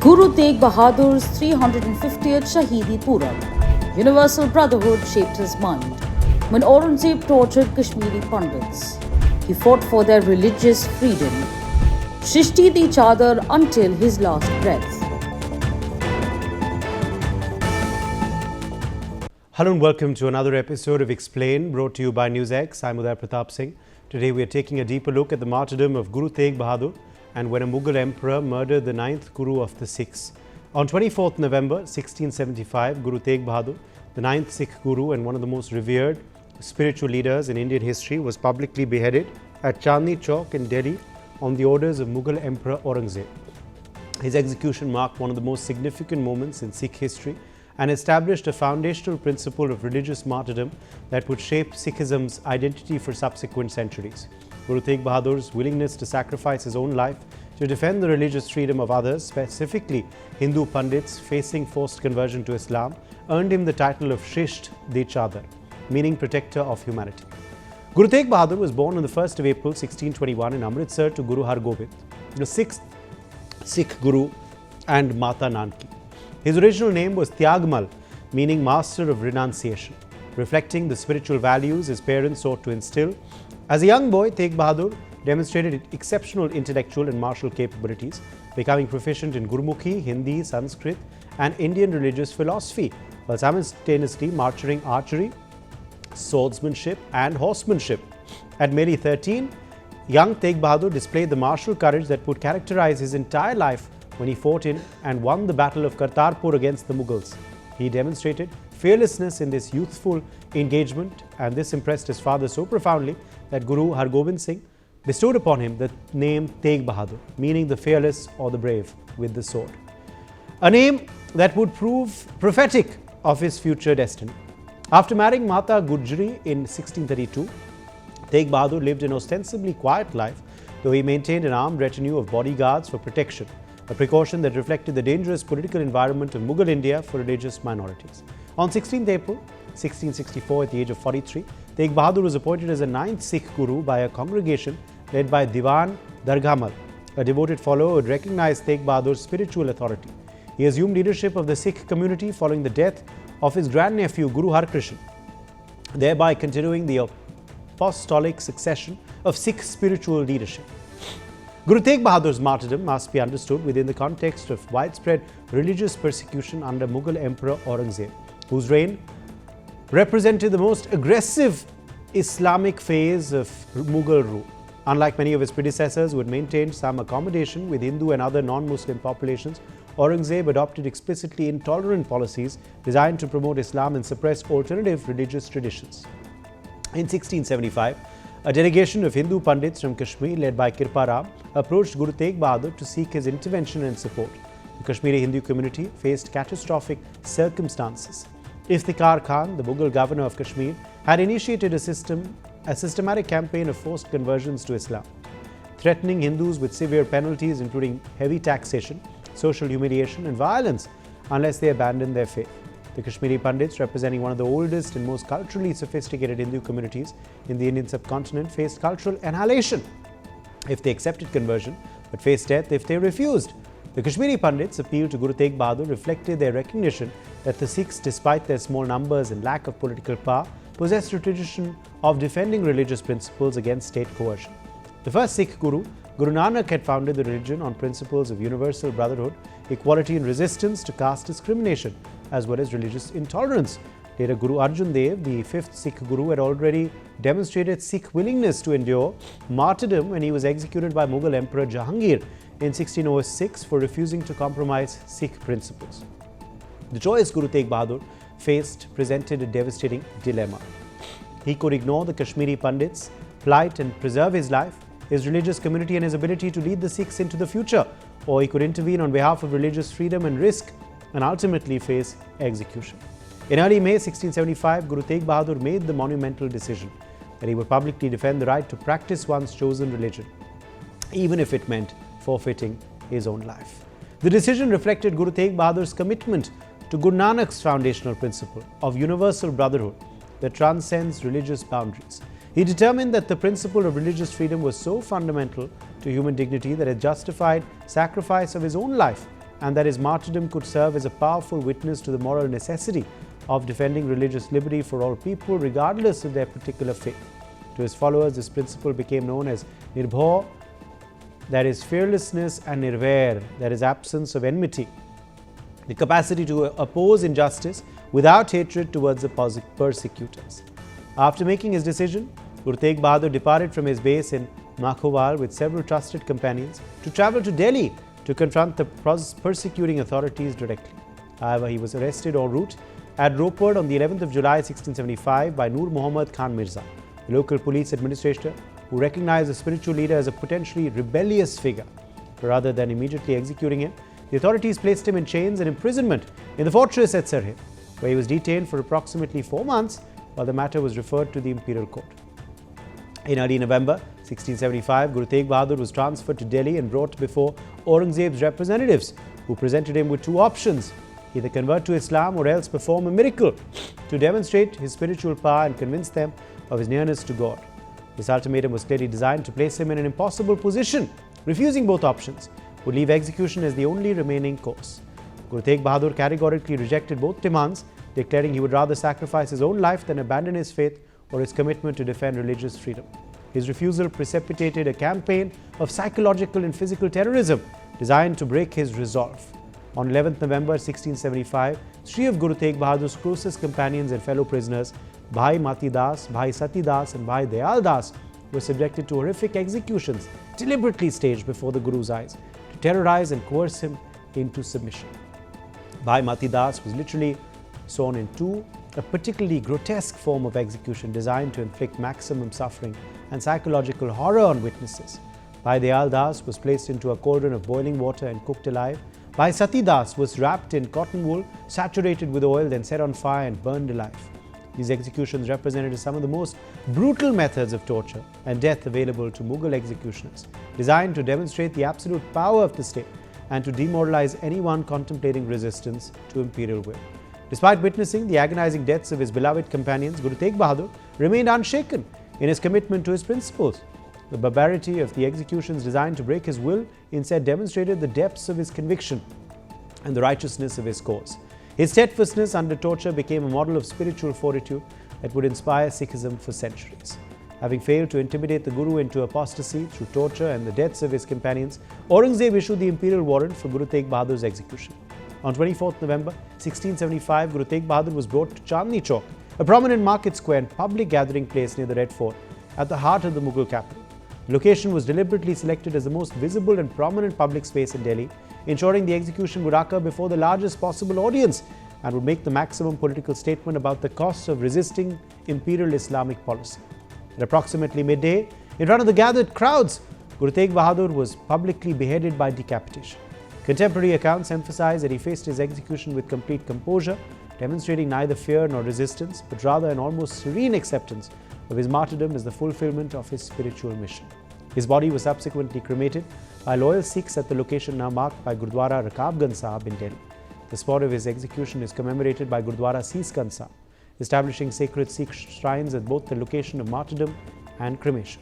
Guru Tegh Bahadur's 350th Shaheedi Purab. Universal brotherhood shaped his mind. When Aurangzeb tortured Kashmiri Pandits, he fought for their religious freedom. Srisht-Di-Chadar until his last breath. Hello and welcome to another episode of Xplained, brought to you by NewsX. I'm Uday Pratap Singh. Today we are taking a deeper look at the martyrdom of Guru Tegh Bahadur and when a Mughal emperor murdered the 9th Guru of the Sikhs. On 24th November 1675, Guru Tegh Bahadur, the 9th Sikh Guru and one of the most revered spiritual leaders in Indian history, was publicly beheaded at Chandni Chowk in Delhi on the orders of Mughal Emperor Aurangzeb. His execution marked one of the most significant moments in Sikh history and established a foundational principle of religious martyrdom that would shape Sikhism's identity for subsequent centuries. Guru Tegh Bahadur's willingness to sacrifice his own life to defend the religious freedom of others, specifically Hindu Pandits facing forced conversion to Islam, earned him the title of Srisht-Di-Chadar, meaning protector of humanity. Guru Tegh Bahadur was born on the 1st of April 1621 in Amritsar to Guru Har Gobind, the 6th Sikh Guru, and Mata Nanki. His original name was Tyagmal, meaning master of renunciation, reflecting the spiritual values his parents sought to instill. As a young boy, Tegh Bahadur demonstrated exceptional intellectual and martial capabilities, becoming proficient in Gurmukhi, Hindi, Sanskrit, and Indian religious philosophy, while simultaneously mastering archery, swordsmanship, and horsemanship. At merely 13, young Tegh Bahadur displayed the martial courage that would characterize his entire life when he fought in and won the Battle of Kartarpur against the Mughals. He demonstrated fearlessness in this youthful engagement, and this impressed his father so profoundly that Guru Har Gobind Singh bestowed upon him the name Tegh Bahadur, meaning the fearless or the brave with the sword, a name that would prove prophetic of his future destiny. After marrying Mata Gujri in 1632, Tegh Bahadur lived an ostensibly quiet life, though he maintained an armed retinue of bodyguards for protection, a precaution that reflected the dangerous political environment of Mughal India for religious minorities. On 16th April 1664, at the age of 43, Tegh Bahadur was appointed as a 9th Sikh Guru by a congregation led by Diwan Dargamal, a devoted follower who had recognized Tegh Bahadur's spiritual authority. He assumed leadership of the Sikh community following the death of his grandnephew Guru Har Krishna, thereby continuing the apostolic succession of Sikh spiritual leadership. Guru Tegh Bahadur's martyrdom must be understood within the context of widespread religious persecution under Mughal Emperor Aurangzeb, whose reign represented the most aggressive Islamic phase of Mughal rule. Unlike many of his predecessors who had maintained some accommodation with Hindu and other non-Muslim populations, Aurangzeb adopted explicitly intolerant policies designed to promote Islam and suppress alternative religious traditions. In 1675, a delegation of Hindu Pandits from Kashmir led by Kirpa Ram approached Guru Tegh Bahadur to seek his intervention and support. The Kashmiri Hindu community faced catastrophic circumstances. Iftikhar Khan, the Mughal governor of Kashmir, had initiated a systematic campaign of forced conversions to Islam, threatening Hindus with severe penalties including heavy taxation, social humiliation and violence unless they abandoned their faith. The Kashmiri Pandits, representing one of the oldest and most culturally sophisticated Hindu communities in the Indian subcontinent, faced cultural annihilation if they accepted conversion, but faced death if they refused. The Kashmiri Pandits' appeal to Guru Tegh Bahadur reflected their recognition that the Sikhs, despite their small numbers and lack of political power, possessed a tradition of defending religious principles against state coercion. The first Sikh Guru, Guru Nanak, had founded the religion on principles of universal brotherhood, equality and resistance to caste discrimination, as well as religious intolerance. Later, Guru Arjan Dev, the 5th Sikh Guru, had already demonstrated Sikh willingness to endure martyrdom when he was executed by Mughal Emperor Jahangir in 1606 for refusing to compromise Sikh principles. The choice Guru Tegh Bahadur faced presented a devastating dilemma. He could ignore the Kashmiri Pandits' plight and preserve his life, his religious community and his ability to lead the Sikhs into the future, or he could intervene on behalf of religious freedom and risk and ultimately face execution. In early May 1675, Guru Tegh Bahadur made the monumental decision that he would publicly defend the right to practice one's chosen religion, even if it meant forfeiting his own life. The decision reflected Guru Tegh Bahadur's commitment to Guru Nanak's foundational principle of universal brotherhood that transcends religious boundaries. He determined that the principle of religious freedom was so fundamental to human dignity that it justified sacrifice of his own life and that his martyrdom could serve as a powerful witness to the moral necessity of defending religious liberty for all people, regardless of their particular faith. To his followers, this principle became known as Nirbhav, that is fearlessness, and Nirvair, that is absence of enmity, the capacity to oppose injustice without hatred towards the persecutors. After making his decision, Guru Tegh Bahadur departed from his base in Makhowal with several trusted companions to travel to Delhi to confront the persecuting authorities directly. However, he was arrested en route at Ropar on the 11th of July 1675 by Nur Muhammad Khan Mirza, the local police administrator, who recognized the spiritual leader as a potentially rebellious figure. Rather than immediately executing him, the authorities placed him in chains and imprisonment in the fortress at Sirhind, where he was detained for approximately 4 months while the matter was referred to the imperial court. In early November 1675, Guru Tegh Bahadur was transferred to Delhi and brought before Aurangzeb's representatives, who presented him with 2 options: either convert to Islam or else perform a miracle to demonstrate his spiritual power and convince them of his nearness to God. This ultimatum was clearly designed to place him in an impossible position. Refusing both options would leave execution as the only remaining course. Guru Tegh Bahadur categorically rejected both demands, declaring he would rather sacrifice his own life than abandon his faith or his commitment to defend religious freedom. His refusal precipitated a campaign of psychological and physical terrorism designed to break his resolve. On 11th November 1675, 3 of Guru Tegh Bahadur's closest companions and fellow prisoners, Bhai Mati Das, Bhai Sati Das and Bhai Dayal Das, were subjected to horrific executions deliberately staged before the Guru's eyes to terrorize and coerce him into submission. Bhai Mati Das was literally sawn in 2, a particularly grotesque form of execution designed to inflict maximum suffering and psychological horror on witnesses. Bhai Dayal Das was placed into a cauldron of boiling water and cooked alive. Bhai Sati Das was wrapped in cotton wool, saturated with oil, then set on fire and burned alive. These executions represented some of the most brutal methods of torture and death available to Mughal executioners, designed to demonstrate the absolute power of the state and to demoralize anyone contemplating resistance to imperial will. Despite witnessing the agonizing deaths of his beloved companions, Guru Tegh Bahadur remained unshaken in his commitment to his principles. The barbarity of the executions designed to break his will instead demonstrated the depths of his conviction and the righteousness of his cause. His steadfastness under torture became a model of spiritual fortitude that would inspire Sikhism for centuries. Having failed to intimidate the Guru into apostasy through torture and the deaths of his companions, Aurangzeb issued the imperial warrant for Guru Tegh Bahadur's execution. On 24th November 1675, Guru Tegh Bahadur was brought to Chandni Chowk, a prominent market square and public gathering place near the Red Fort, at the heart of the Mughal capital. The location was deliberately selected as the most visible and prominent public space in Delhi, ensuring the execution would occur before the largest possible audience and would make the maximum political statement about the costs of resisting imperial Islamic policy. At approximately midday, in front of the gathered crowds, Guru Tegh Bahadur was publicly beheaded by decapitation. Contemporary accounts emphasize that he faced his execution with complete composure, demonstrating neither fear nor resistance, but rather an almost serene acceptance of his martyrdom as the fulfillment of his spiritual mission. His body was subsequently cremated by loyal Sikhs at the location now marked by Gurdwara Rakabganj Sahib in Delhi. The spot of his execution is commemorated by Gurdwara Seesganj Sahib, establishing sacred Sikh shrines at both the location of martyrdom and cremation.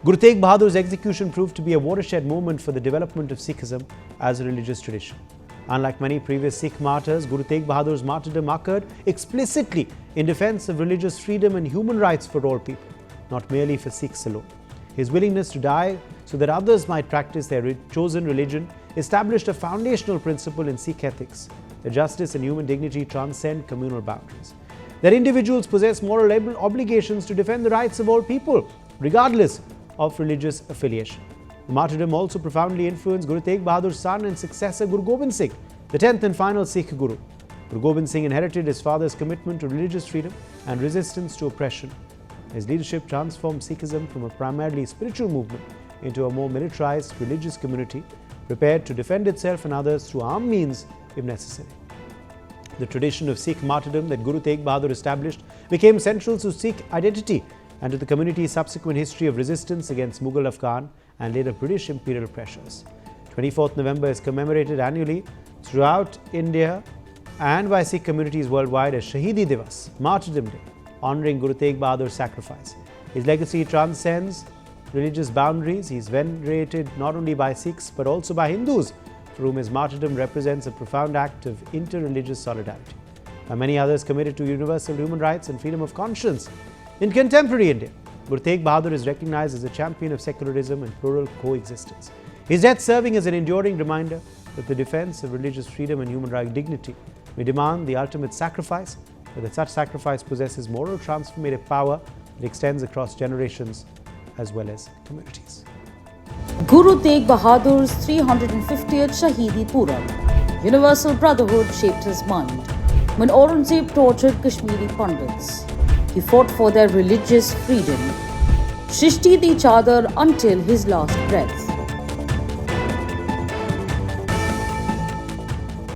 Guru Tegh Bahadur's execution proved to be a watershed moment for the development of Sikhism as a religious tradition. Unlike many previous Sikh martyrs, Guru Tegh Bahadur's martyrdom occurred explicitly in defense of religious freedom and human rights for all people, not merely for Sikhs alone. His willingness to die so that others might practice their chosen religion established a foundational principle in Sikh ethics: that justice and human dignity transcend communal boundaries, that individuals possess moral obligations to defend the rights of all people, regardless of religious affiliation. The martyrdom also profoundly influenced Guru Tegh Bahadur's son and successor Guru Gobind Singh, the 10th and final Sikh Guru. Guru Gobind Singh inherited his father's commitment to religious freedom and resistance to oppression. His leadership transformed Sikhism from a primarily spiritual movement into a more militarized religious community, prepared to defend itself and others through armed means if necessary. The tradition of Sikh martyrdom that Guru Tegh Bahadur established became central to Sikh identity and to the community's subsequent history of resistance against Mughal, Afghan and later British imperial pressures. 24th November is commemorated annually throughout India and by Sikh communities worldwide as Shaheedi Diwas, Martyrdom Day, honouring Guru Tegh Bahadur's sacrifice. His legacy transcends religious boundaries. He is venerated not only by Sikhs but also by Hindus for whom his martyrdom represents a profound act of inter-religious solidarity. While many others committed to universal human rights and freedom of conscience in contemporary India, Guru Tegh Bahadur is recognized as a champion of secularism and plural coexistence. His death serving as an enduring reminder that the defense of religious freedom and human right dignity may demand the ultimate sacrifice, but that such sacrifice possesses moral transformative power that extends across generations as well as communities. Guru Tegh Bahadur's 350th Shaheedi Purab. Universal brotherhood shaped his mind. When Aurangzeb tortured Kashmiri Pandits, he fought for their religious freedom. Srisht-Di-Chadar until his last breath.